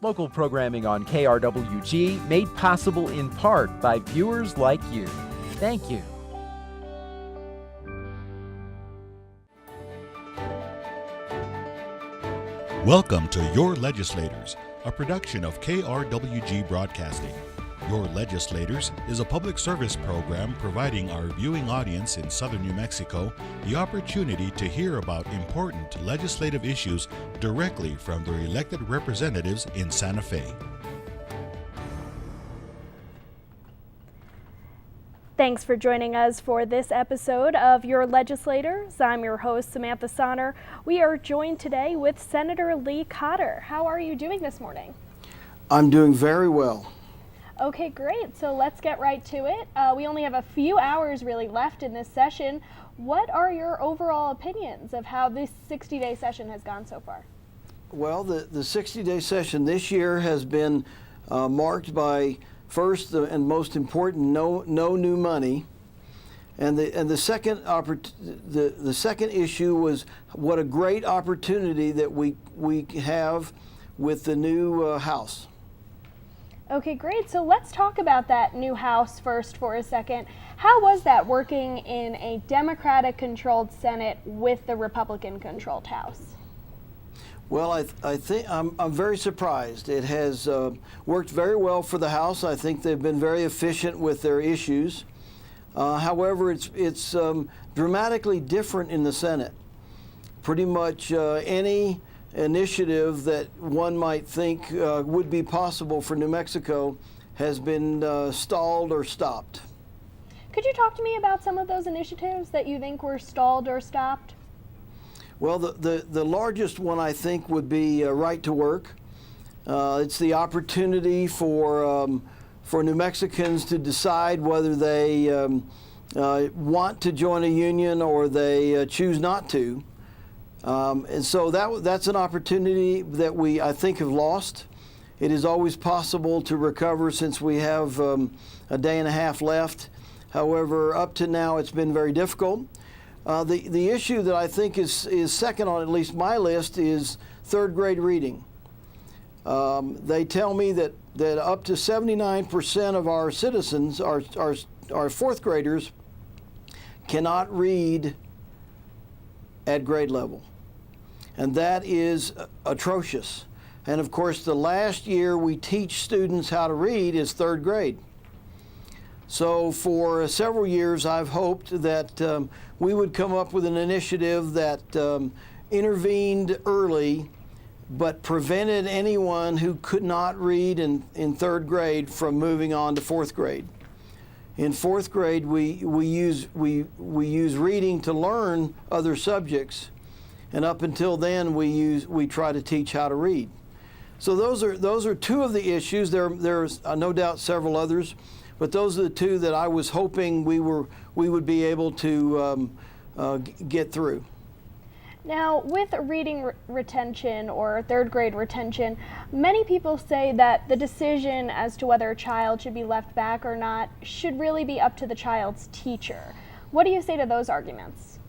Local programming on KRWG made possible in part by viewers like you. Thank you. Welcome to Your Legislators, a production of KRWG Broadcasting. Your Legislators is a public service program providing our viewing audience in southern New Mexico the opportunity to hear about important legislative issues directly from their elected representatives in Santa Fe. Thanks for joining us for this episode of Your Legislators. I'm your host, Samantha Sonner. We are joined today with Senator Lee Cotter. How are you doing this morning? I'm doing very well. Okay, great. So let's get right to it. We only have a few hours really left in this session. What are your overall opinions of how this 60-day session has gone so far? Well, the 60-day session this year has been marked by, first and most important, no new money, and the second issue was what a great opportunity that we have with the new House. Okay, great. So let's talk about that new House first for a second. How was that working in a Democratic-controlled Senate with the Republican-controlled House? Well, I think I'm very surprised. It has worked very well for the House. I think they've been very efficient with their issues. However, it's dramatically different in the Senate. Pretty much any initiative that one might think would be possible for New Mexico has been stalled or stopped. Could you talk to me about some of those initiatives that you think were stalled or stopped? Well, the largest one I think would be right to work. It's the opportunity for New Mexicans to decide whether they want to join a union or they choose not to. And so that's an opportunity that I think have lost. It is always possible to recover since we have a day and a half left. However, up to now it's been very difficult. The issue that I think is second on at least my list is third grade reading. They tell me that up to 79% of our citizens, our fourth graders, cannot read at grade level. And that is atrocious. And of course, the last year we teach students how to read is third grade. So for several years, I've hoped that we would come up with an initiative that intervened early, but prevented anyone who could not read in third grade from moving on to fourth grade. In fourth grade, we use reading to learn other subjects, and up until then, we try to teach how to read. So those are two of the issues. There's no doubt several others, but those are the two that I was hoping we would be able to get through. Now, with reading retention or third grade retention, many people say that the decision as to whether a child should be left back or not should really be up to the child's teacher. What do you say to those arguments?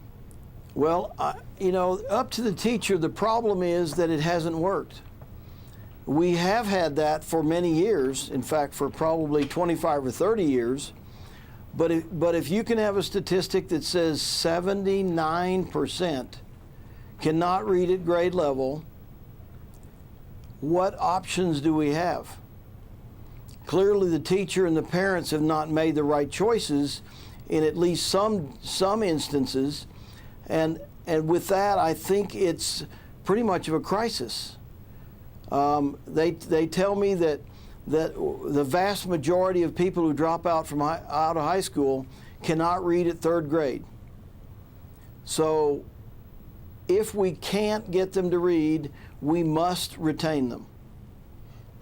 Well, up to the teacher. The problem is that it hasn't worked. We have had that for many years, in fact, for probably 25 or 30 years. But if you can have a statistic that says 79% cannot read at grade level, what options do we have? Clearly, the teacher and the parents have not made the right choices in at least some instances, and with that, I think it's pretty much of a crisis. They tell me that the vast majority of people who drop out of high school cannot read at third grade. So if we can't get them to read, we must retain them.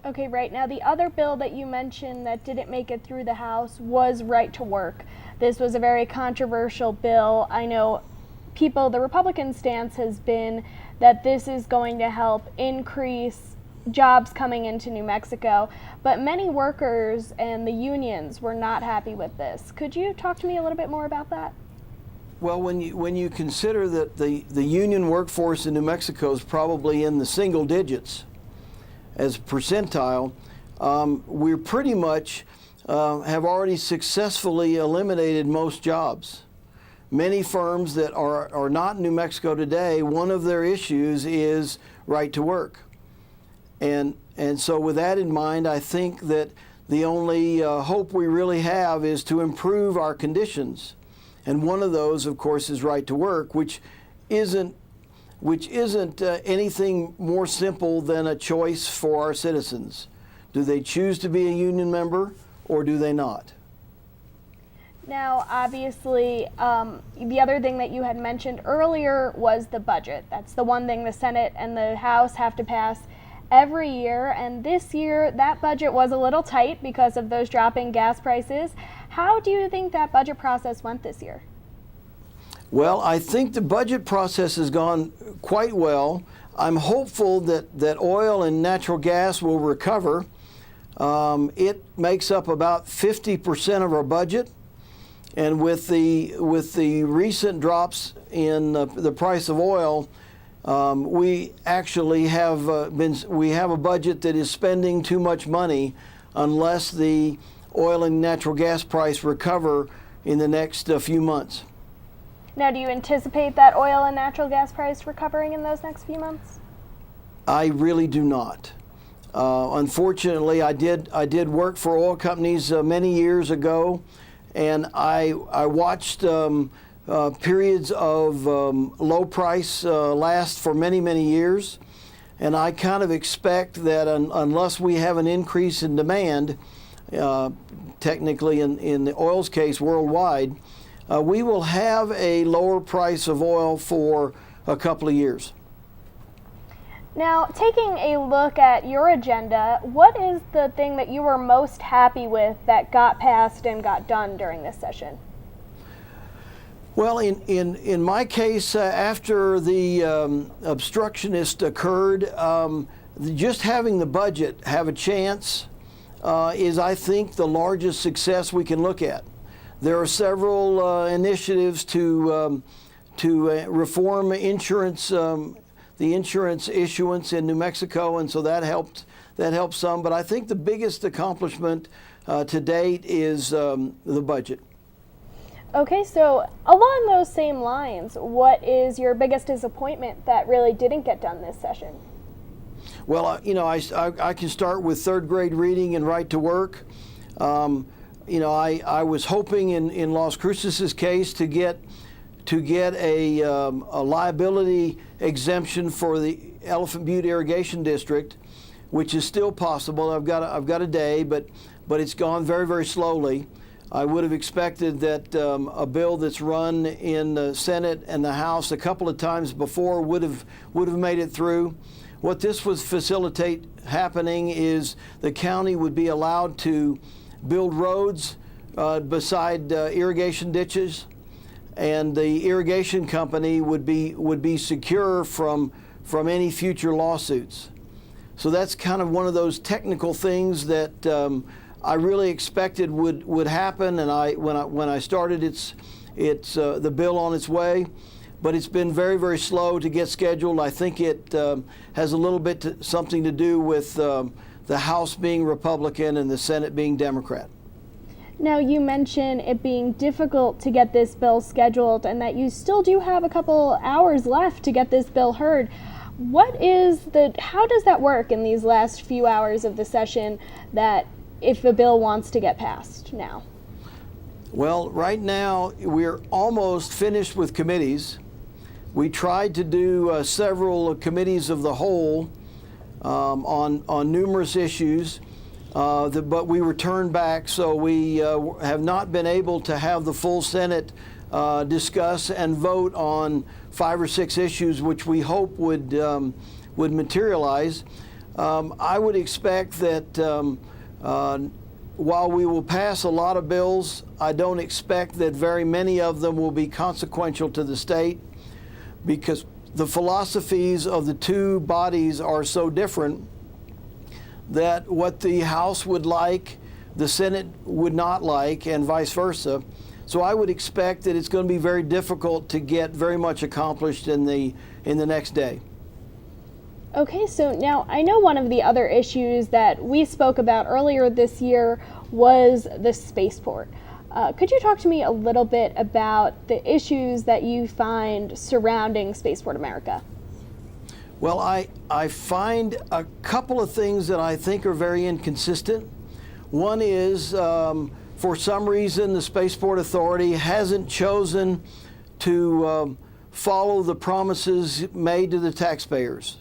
Okay, right. Now, the other bill that you mentioned that didn't make it through the House was right to work. This was a very controversial bill. I know the Republican stance has been that this is going to help increase jobs coming into New Mexico, but many workers and the unions were not happy with this. Could you talk to me a little bit more about that? Well, when you consider that the union workforce in New Mexico is probably in the single digits, as percentile, we're pretty much have already successfully eliminated most jobs. Many firms that are not in New Mexico today, one of their issues is right to work. And so with that in mind, I think that the only hope we really have is to improve our conditions. And one of those, of course, is right to work, which isn't anything more simple than a choice for our citizens. Do they choose to be a union member or do they not? Now, obviously, the other thing that you had mentioned earlier was the budget. That's the one thing the Senate and the House have to pass every year, and this year that budget was a little tight because of those dropping gas prices. How do you think that budget process went this year? Well, I think the budget process has gone quite well. I'm hopeful that oil and natural gas will recover. It makes up about 50% of our budget. And with the recent drops in the price of oil, we actually have a budget that is spending too much money unless the oil and natural gas price recover in the next few months. Now, do you anticipate that oil and natural gas price recovering in those next few months? I really do not. Unfortunately, I did work for oil companies many years ago. And I watched periods of low price last for many, many years. And I kind of expect that unless we have an increase in demand, technically in the oil's case worldwide, we will have a lower price of oil for a couple of years. Now, taking a look at your agenda, what is the thing that you were most happy with that got passed and got done during this session? Well, in my case, after the obstructionist occurred, just having the budget have a chance is, I think, the largest success we can look at. There are several initiatives to reform insurance. The insurance issuance in New Mexico, and so that helped some. But I think the biggest accomplishment to date is the budget. Okay, so along those same lines, what is your biggest disappointment that really didn't get done this session? Well, I can start with third grade reading and right to work. I was hoping in Las Cruces' case to get a liability exemption for the Elephant Butte Irrigation District, which is still possible. I've got a day, but it's gone very, very slowly. I would have expected that a bill that's run in the Senate and the House a couple of times before would have made it through. What this would facilitate happening is the county would be allowed to build roads beside irrigation ditches, and the irrigation company would be secure from any future lawsuits. So that's kind of one of those technical things that I really expected would happen, and when I started, it's the bill on its way, but it's been very, very slow to get scheduled. I think it has a little bit something to do with the House being Republican and the Senate being Democrat. Now, you mentioned it being difficult to get this bill scheduled and that you still do have a couple hours left to get this bill heard. How does that work in these last few hours of the session that if a bill wants to get passed now? Well, right now we're almost finished with committees. We tried to do several committees of the whole on numerous issues. But we were turned back, so we have not been able to have the full Senate discuss and vote on 5 or 6 issues, which we hope would materialize. I would expect that while we will pass a lot of bills, I don't expect that very many of them will be consequential to the state, because the philosophies of the two bodies are so different that what the House would like, the Senate would not like, and vice versa. So I would expect that it's going to be very difficult to get very much accomplished in the next day. Okay, so now I know one of the other issues that we spoke about earlier this year was the spaceport. Could you talk to me a little bit about the issues that you find surrounding Spaceport America? Well, I find a couple of things that I think are very inconsistent. One is, for some reason, the Spaceport Authority hasn't chosen to follow the promises made to the taxpayers.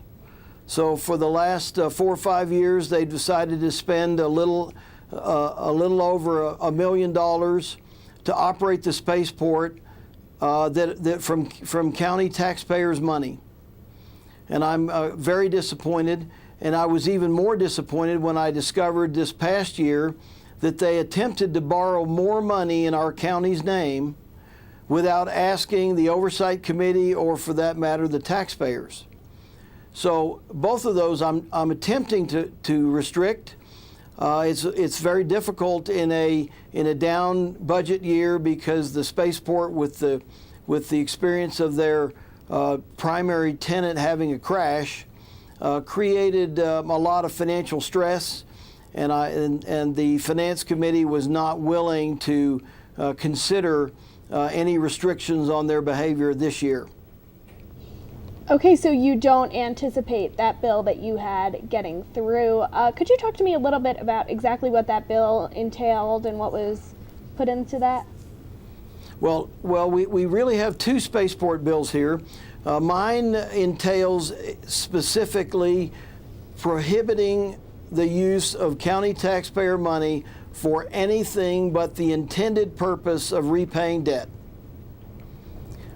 So for the last 4 or 5 years, they've decided to spend a little over $1 million to operate the spaceport from county taxpayers' money. And I'm very disappointed, and I was even more disappointed when I discovered this past year that they attempted to borrow more money in our county's name without asking the Oversight Committee or, for that matter, the taxpayers. So both of those I'm attempting to restrict. It's very difficult in a down budget year because the spaceport, with the experience of their primary tenant having a crash, created a lot of financial stress, and the Finance Committee was not willing to consider any restrictions on their behavior this year. Okay, so you don't anticipate that bill that you had getting through. Could you talk to me a little bit about exactly what that bill entailed and what was put into that? Well, we really have two spaceport bills here. Mine entails specifically prohibiting the use of county taxpayer money for anything but the intended purpose of repaying debt.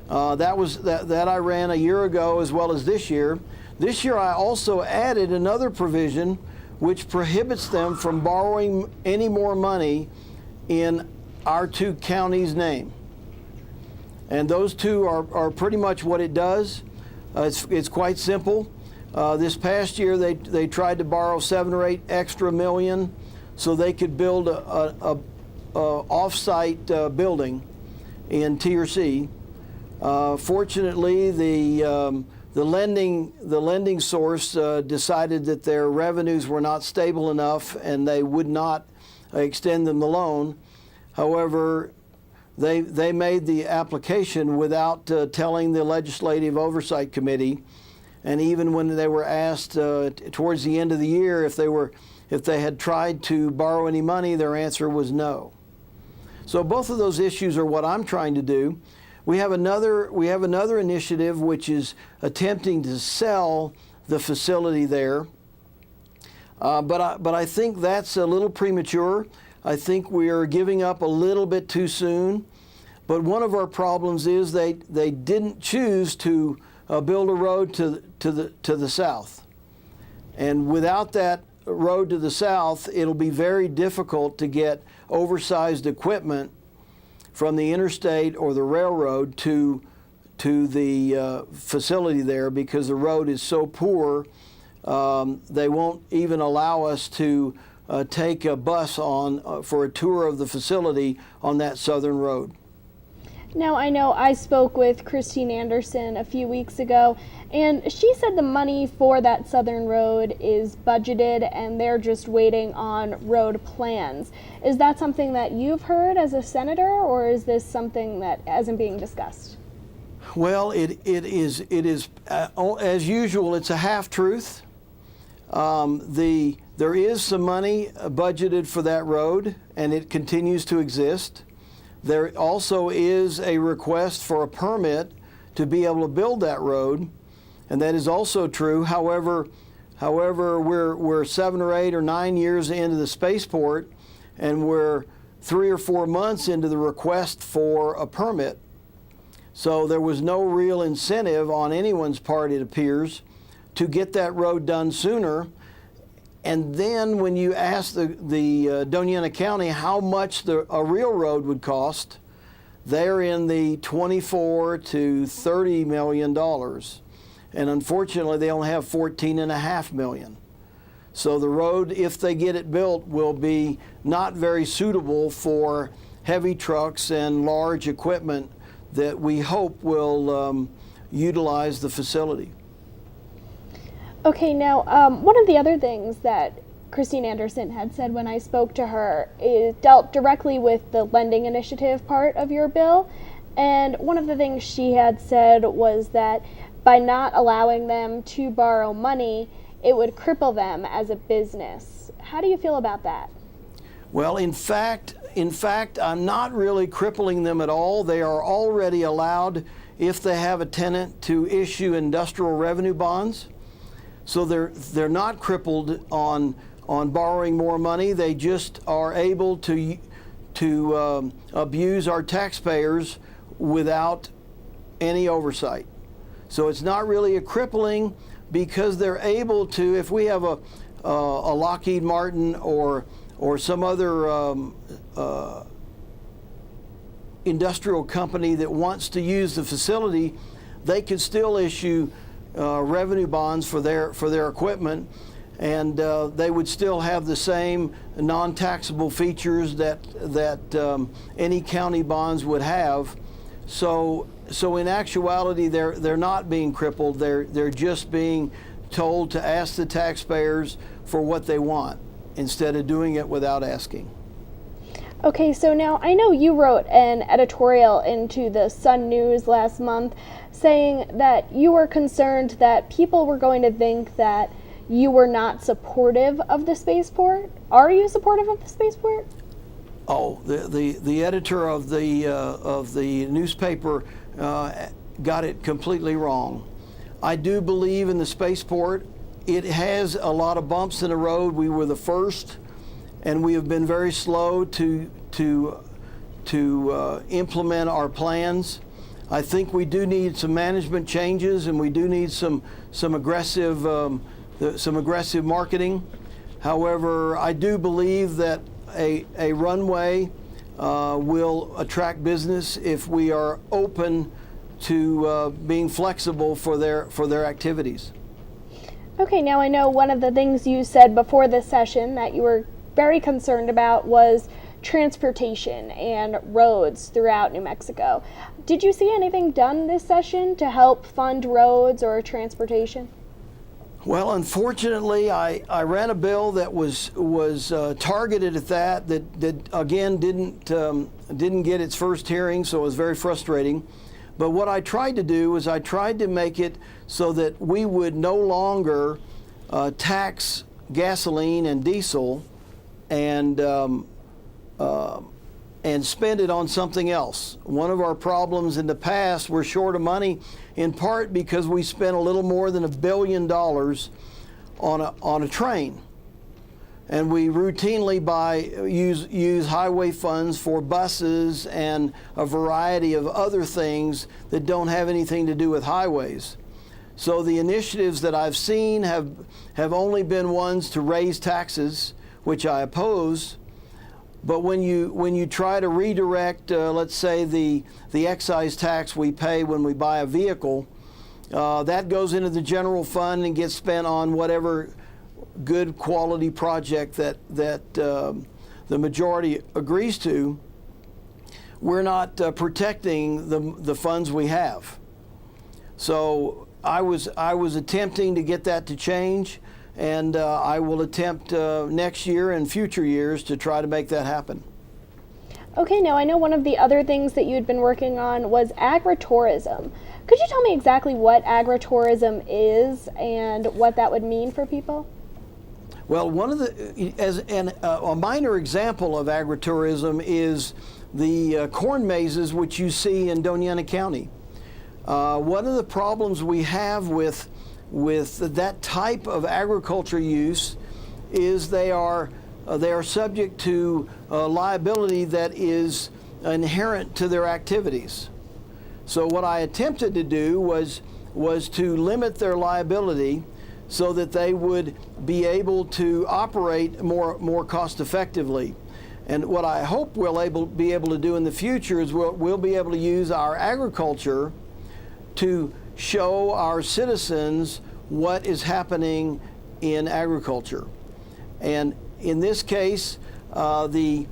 That I ran a year ago as well as this year. This year I also added another provision which prohibits them from borrowing any more money in our two counties' name. And those two are pretty much what it does. It's quite simple. This past year they tried to borrow 7 or 8 extra million so they could build a off-site building in Tier C. Fortunately, the lending source decided that their revenues were not stable enough and they would not extend them the loan. However, they made the application without telling the Legislative Oversight Committee, and even when they were asked towards the end of the year if they had tried to borrow any money, their answer was no. So both of those issues are what I'm trying to do. We have another initiative which is attempting to sell the facility there, but I think that's a little premature. I think we are giving up a little bit too soon. But one of our problems is they didn't choose to build a road to the south, and without that road to the south, it'll be very difficult to get oversized equipment from the interstate or the railroad to the facility there, because the road is so poor. They won't even allow us to take a bus for a tour of the facility on that southern road. Now, I know I spoke with Christine Anderson a few weeks ago, and she said the money for that southern road is budgeted and they're just waiting on road plans. Is that something that you've heard as a senator, or is this something that isn't being discussed? Well, it is as usual, it's a half-truth. There is some money budgeted for that road, and it continues to exist. There also is a request for a permit to be able to build that road, and that is also true. However, we're 7 or 8 or 9 years into the spaceport, and we're 3 or 4 months into the request for a permit. So there was no real incentive on anyone's part, it appears, to get that road done sooner. And then when you ask the Doñana County how much a real road would cost, they're in the $24 to $30 million. And unfortunately, they only have $14.5 million. So the road, if they get it built, will be not very suitable for heavy trucks and large equipment that we hope will utilize the facility. Okay, now one of the other things that Christine Anderson had said when I spoke to her is dealt directly with the lending initiative part of your bill. And one of the things she had said was that by not allowing them to borrow money, it would cripple them as a business. How do you feel about that? Well, in fact, I'm not really crippling them at all. They are already allowed, if they have a tenant, to issue industrial revenue bonds. So they're not crippled on borrowing more money. They just are able to abuse our taxpayers without any oversight. So it's not really a crippling, because they're able to, if we have a Lockheed Martin or some other industrial company that wants to use the facility, they could still issue revenue bonds for their equipment, and they would still have the same non-taxable features that any county bonds would have. So in actuality, they're not being crippled. They're just being told to ask the taxpayers for what they want instead of doing it without asking. Okay, so now I know you wrote an editorial into the Sun News last month saying that you were concerned that people were going to think that you were not supportive of the spaceport. Are you supportive of the spaceport? Oh, the editor of the newspaper got it completely wrong. I do believe in the spaceport. It has a lot of bumps in the road. We were the first, and we have been very slow to implement our plans. I think we do need some management changes, and we do need some aggressive marketing. However, I do believe that a runway will attract business if we are open to being flexible for their activities. Okay, now I know one of the things you said before this session that you were very concerned about was transportation and roads throughout New Mexico. Did you see anything done this session to help fund roads or transportation? Well, unfortunately, I ran a bill that was targeted at that again didn't get its first hearing, so it was very frustrating. But what I tried to do was I tried to make it so that we would no longer tax gasoline and diesel and spend it on something else. One of our problems in the past, we're short of money, in part because we spent a little more than $1 billion on a train. And we routinely use highway funds for buses and a variety of other things that don't have anything to do with highways. So the initiatives that I've seen have only been to raise taxes, which I oppose. But when you try to redirect, let's say the excise tax we pay when we buy a vehicle, that goes into the general fund and gets spent on whatever good quality project that the majority agrees to, we're not protecting the funds we have. So I was attempting to get that to change, and I will attempt next year and future years to try to make that happen. Okay, now I know one of the other things that you had been working on was agritourism. Could you tell me exactly what agritourism is and what that would mean for people? Well, a minor example of agritourism is the corn mazes which you see in Doña County. One of the problems we have with that type of agriculture use is they are subject to liability that is inherent to their activities. So what I attempted to do was to limit their liability so that they would be able to operate more cost effectively. And what I hope we'll be able to do in the future is we'll be able to use our agriculture to show our citizens what is happening in agriculture. And in this case, we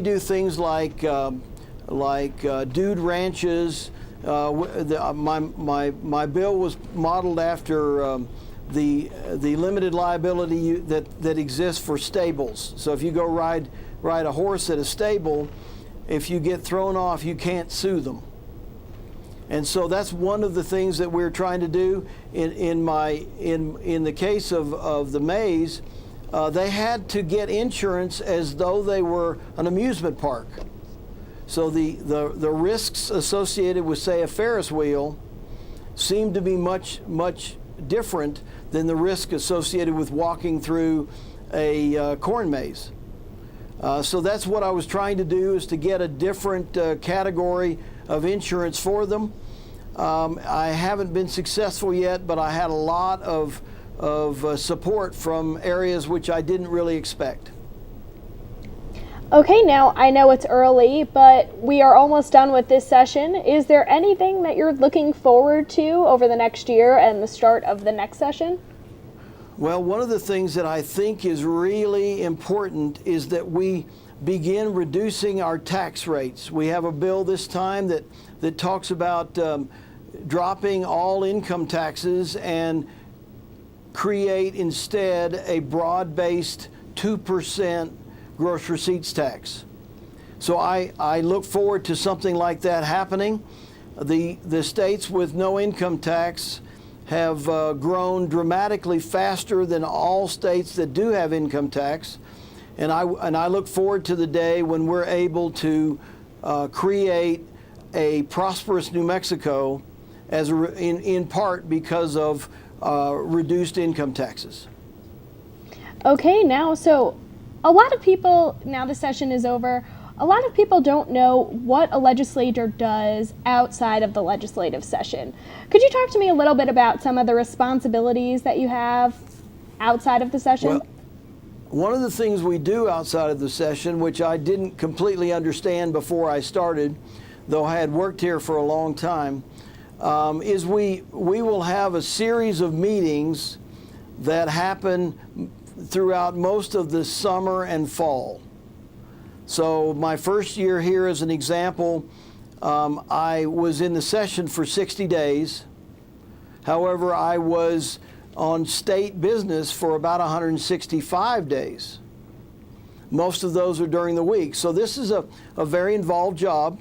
do things like dude ranches. My bill was modeled after the limited liability that exists for stables. So if you go ride a horse at a stable, if you get thrown off, you can't sue them. And so that's one of the things that we're trying to do. In the case of the Mays, they had to get insurance as though they were an amusement park. So the risks associated with, say, a Ferris wheel seem to be much different than the risk associated with walking through a corn maze. So that's what I was trying to do, is to get a different category of insurance for them. I haven't been successful yet, but I had a lot of support from areas which I didn't really expect. Okay, now I know it's early, but we are almost done with this session. Is there anything that you're looking forward to over the next year and the start of the next session? Well, one of the things that I think is really important is that we begin reducing our tax rates. We have a bill this time that talks about dropping all income taxes and create instead a broad-based 2% gross receipts tax. So I look forward to something like that happening. The states with no income tax have grown dramatically faster than all states that do have income tax, and I look forward to the day when we're able to create a prosperous New Mexico in part because of reduced income taxes. Okay, now a lot of people, now the session is over, a lot of people don't know what a legislator does outside of the legislative session. Could you talk to me a little bit about some of the responsibilities that you have outside of the session? Well, one of the things we do outside of the session, which I didn't completely understand before I started, though I had worked here for a long time, is we will have a series of meetings that happen throughout most of the summer and fall. So my first year here, as an example, I was in the session for 60 days. However, I was on state business for about 165 days. Most of those are during the week. So this is a very involved job,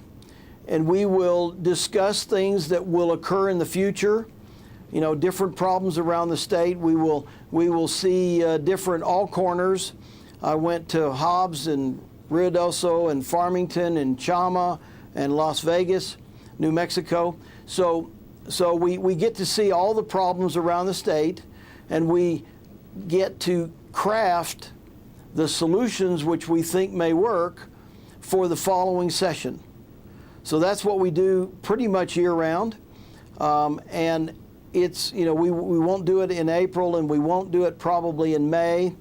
and we will discuss things that will occur in the future. You know, different problems around the state. We will see different all corners. I went to Hobbs and Ruidoso and Farmington and Chama and Las Vegas, New Mexico. So we get to see all the problems around the state, and we get to craft the solutions which we think may work for the following session. So that's what we do pretty much year round. And it's, you know, we won't do it in April, and we won't do it probably in May,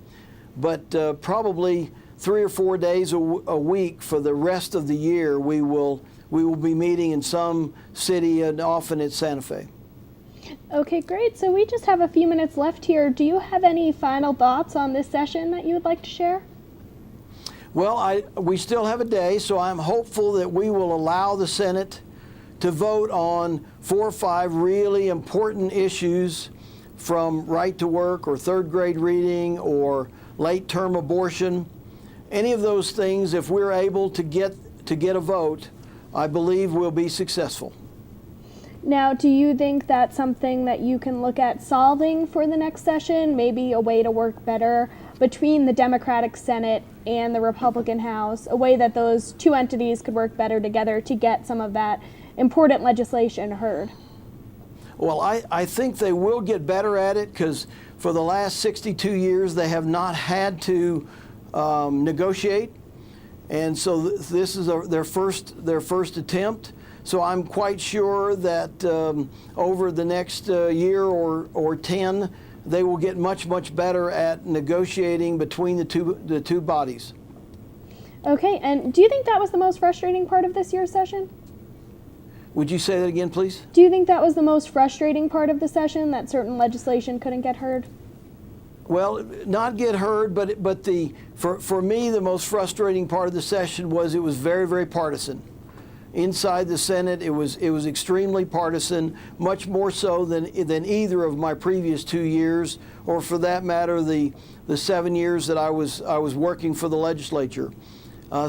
but probably 3 or 4 days a week for the rest of the year, we will be meeting in some city, and often at Santa Fe. Okay, great. So we just have a few minutes left here. Do you have any final thoughts on this session that you would like to share? Well, we still have a day, so I'm hopeful that we will allow the Senate to vote on 4 or 5 really important issues, from right to work or third grade reading or late term abortion. Any of those things, if we're able to get a vote, I believe we'll be successful. Now, do you think that's something that you can look at solving for the next session? Maybe a way to work better between the Democratic Senate and the Republican House, a way that those two entities could work better together to get some of that important legislation heard? Well, I think they will get better at it, because for the last 62 years they have not had to negotiate, and so this is their first attempt. So I'm quite sure that over the next year or 10, they will get much better at negotiating between the two bodies. Okay, and do you think that was the most frustrating part of this year's session? Would you say that again, please? Do you think that was the most frustrating part of the session, that certain legislation couldn't get heard? Well, not get heard, but for me, the most frustrating part of the session was it was very partisan. inside the Senate. It was extremely partisan, much more so than either of my previous 2 years, or for that matter, the 7 years that I was working for the legislature.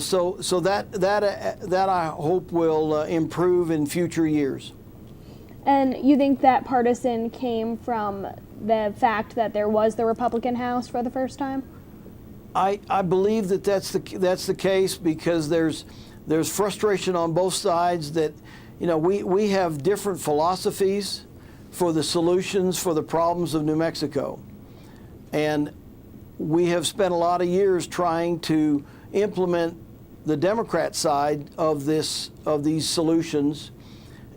So that I hope will improve in future years. And you think that partisan came from the fact that there was the Republican House for the first time? I believe that that's the case, because there's frustration on both sides that, you know, we have different philosophies for the solutions for the problems of New Mexico. And we have spent a lot of years trying to implement the Democrat side of these solutions.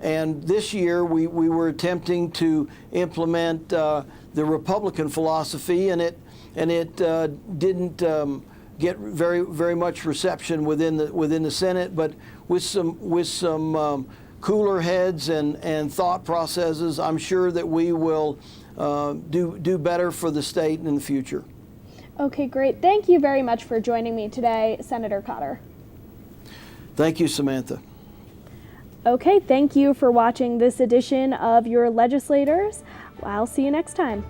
And this year we were attempting to implement the Republican philosophy, and it didn't get very much reception within the Senate. But with some cooler heads and thought processes, I'm sure that we will do better for the state in the future. Okay, great. Thank you very much for joining me today, Senator Cotter. Thank you, Samantha. Okay, thank you for watching this edition of Your Legislators. I'll see you next time.